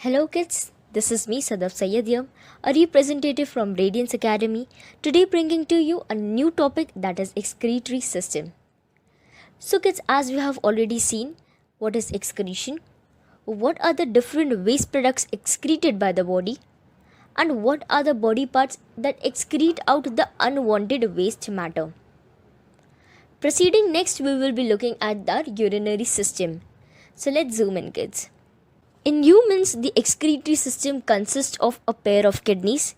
Hello kids, this is me Sadaf Sayyadyam, a representative from Radiance Academy, today bringing to you a new topic that is excretory system. So kids, as we have already seen, what is excretion, what are the different waste products excreted by the body, and what are the body parts that excrete out the unwanted waste matter. Proceeding next, we will be looking at the urinary system. So let's zoom in kids. In humans, the excretory system consists of a pair of kidneys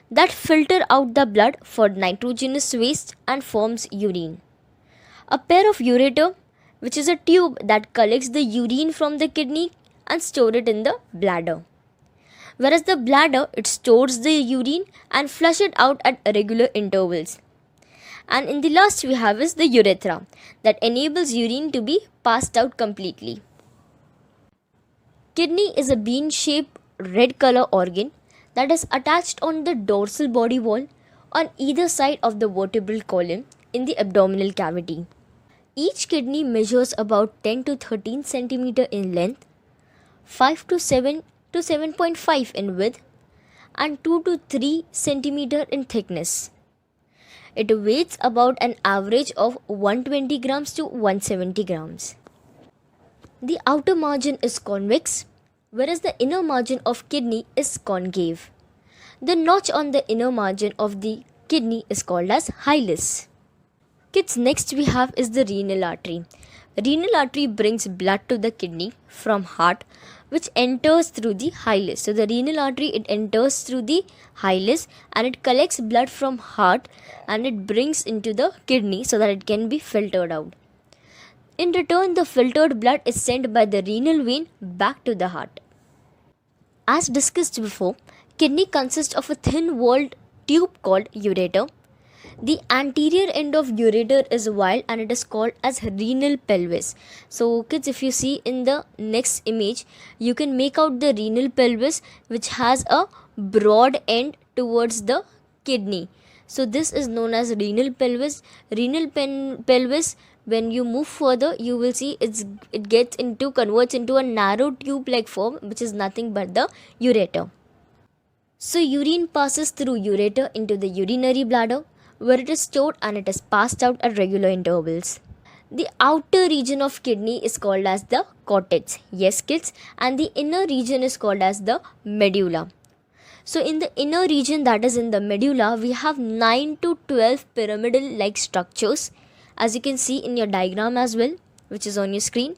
that filter out the blood for nitrogenous waste and forms urine. A pair of ureter, which is a tube that collects the urine from the kidney and store it in the bladder. Whereas the bladder, it stores the urine and flush it out at regular intervals. And in the last we have is the urethra that enables urine to be passed out completely. Kidney is a bean-shaped red color organ that is attached on the dorsal body wall on either side of the vertebral column in the abdominal cavity. Each kidney measures about 10 to 13 cm in length, 5 to 7 to 7.5 in width, and 2 to 3 cm in thickness. It weighs about an average of 120 grams to 170 grams. The outer margin is convex, whereas the inner margin of kidney is concave. The notch on the inner margin of the kidney is called as hilus. Kids, next we have is the renal artery. Renal artery brings blood to the kidney from heart, which enters through the hilus. So the renal artery, it enters through the hilus and it collects blood from heart and it brings into the kidney so that it can be filtered out. In return, the filtered blood is sent by the renal vein back to the heart. As discussed before, kidney consists of a thin-walled tube called ureter. The anterior end of ureter is wide and it is called as renal pelvis. So kids, if you see in the next image, you can make out the renal pelvis which has a broad end towards the kidney. So this is known as renal pelvis. Pelvis, when you move further, you will see it converts into a narrow tube-like form, which is nothing but the ureter. So urine passes through ureter into the urinary bladder, where it is stored and it is passed out at regular intervals. The outer region of kidney is called as the cortex. Yes, kids, and the inner region is called as the medulla. So in the inner region, that is in the medulla, we have 9 to 12 pyramidal-like structures, as you can see in your diagram as well, which is on your screen,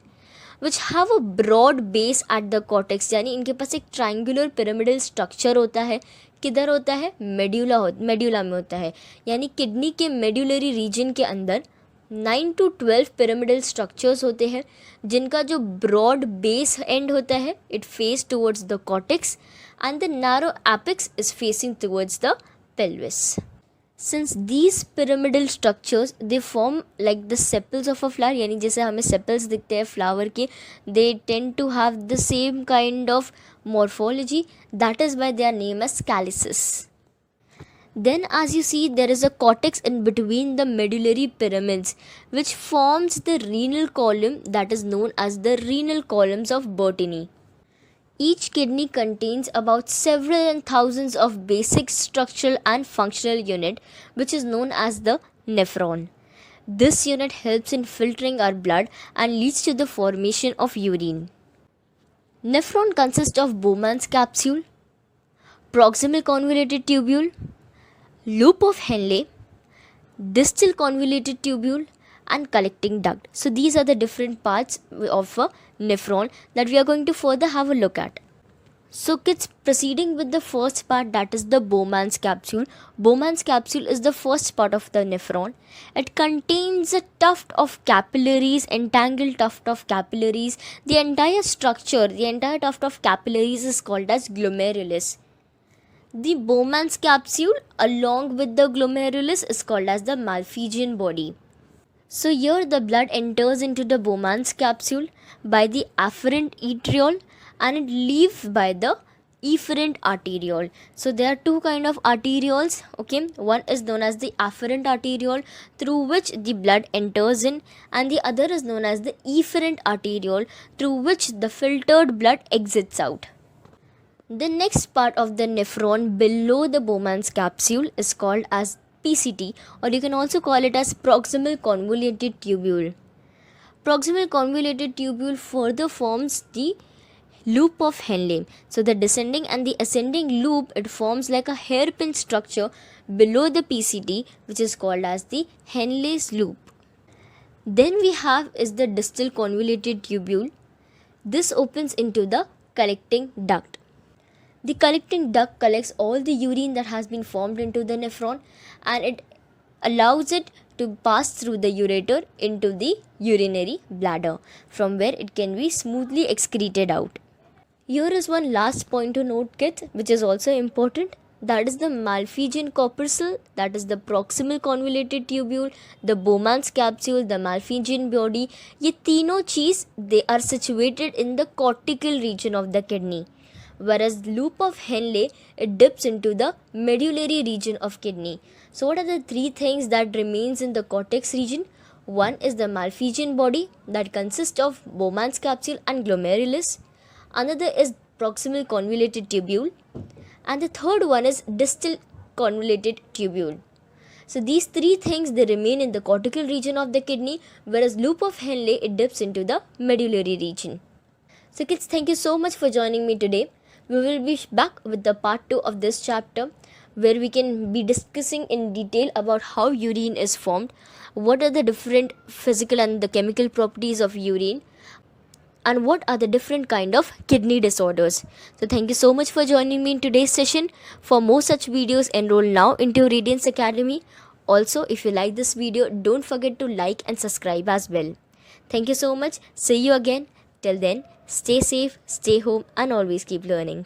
which have a broad base at the cortex. यानी इनके पास एक triangular pyramidal structure होता है. किधर होता है? Medulla में होता है. यानी किडनी के medullary region के अंदर 9 to 12 pyramidal structures होते हैं, जिनका जो broad base end होता है, it face towards the cortex and the narrow apex is facing towards the pelvis. Since these pyramidal structures, they form like the sepals of a flower, यानी जैसे हमें sepals दिखते हैं flower के, they tend to have the same kind of morphology. That is why they are named as calyces. Then as you see, there is a cortex in between the medullary pyramids, which forms the renal column that is known as the renal columns of Botany. Each kidney contains about several thousands of basic structural and functional unit, which is known as the nephron. This unit helps in filtering our blood and leads to the formation of urine. Nephron consists of Bowman's capsule, proximal convoluted tubule, loop of Henle, distal convoluted tubule, and collecting duct. So these are the different parts of a nephron that we are going to further have a look at. So kids, proceeding with the first part, that is the Bowman's capsule. Bowman's capsule is the first part of the nephron. It contains a tuft of capillaries, entangled tuft of capillaries. The entire tuft of capillaries is called as glomerulus. The Bowman's capsule along with the glomerulus is called as the Malpighian body. So here the blood enters into the Bowman's capsule by the afferent arteriole and it leaves by the efferent arteriole. So there are two kind of arterioles, okay. One is known as the afferent arteriole through which the blood enters in, and the other is known as the efferent arteriole through which the filtered blood exits out. The next part of the nephron below the Bowman's capsule is called as PCT, or you can also call it as proximal convoluted tubule. Proximal convoluted tubule further forms the loop of Henle. So the descending and the ascending loop, it forms like a hairpin structure below the PCT, which is called as the Henle's loop. Then we have is the distal convoluted tubule. This opens into the collecting duct. The collecting duct collects all the urine that has been formed into the nephron, and it allows it to pass through the ureter into the urinary bladder, from where it can be smoothly excreted out. Here is one last point to note, kids, which is also important. That is the Malpighian corpuscle, that is the proximal convoluted tubule, the Bowman's capsule, the Malpighian body. ये तीनों चीज़ they are situated in the cortical region of the kidney, whereas loop of Henle, it dips into the medullary region of kidney. So what are the three things that remains in the cortex region? One is the Malpighian body that consists of Bowman's capsule and glomerulus. Another is proximal convoluted tubule, and the third one is distal convoluted tubule. So these three things, they remain in the cortical region of the kidney, whereas loop of Henle, it dips into the medullary region. So kids, thank you so much for joining me today. We will be back with the part 2 of this chapter, where we can be discussing in detail about how urine is formed, what are the different physical and the chemical properties of urine, and what are the different kind of kidney disorders. So thank you so much for joining me in today's session. For more such videos, enroll now into Radiance Academy. Also, if you like this video, don't forget to like and subscribe as well. Thank you so much. See you again. Till then, stay safe, stay home, and always keep learning.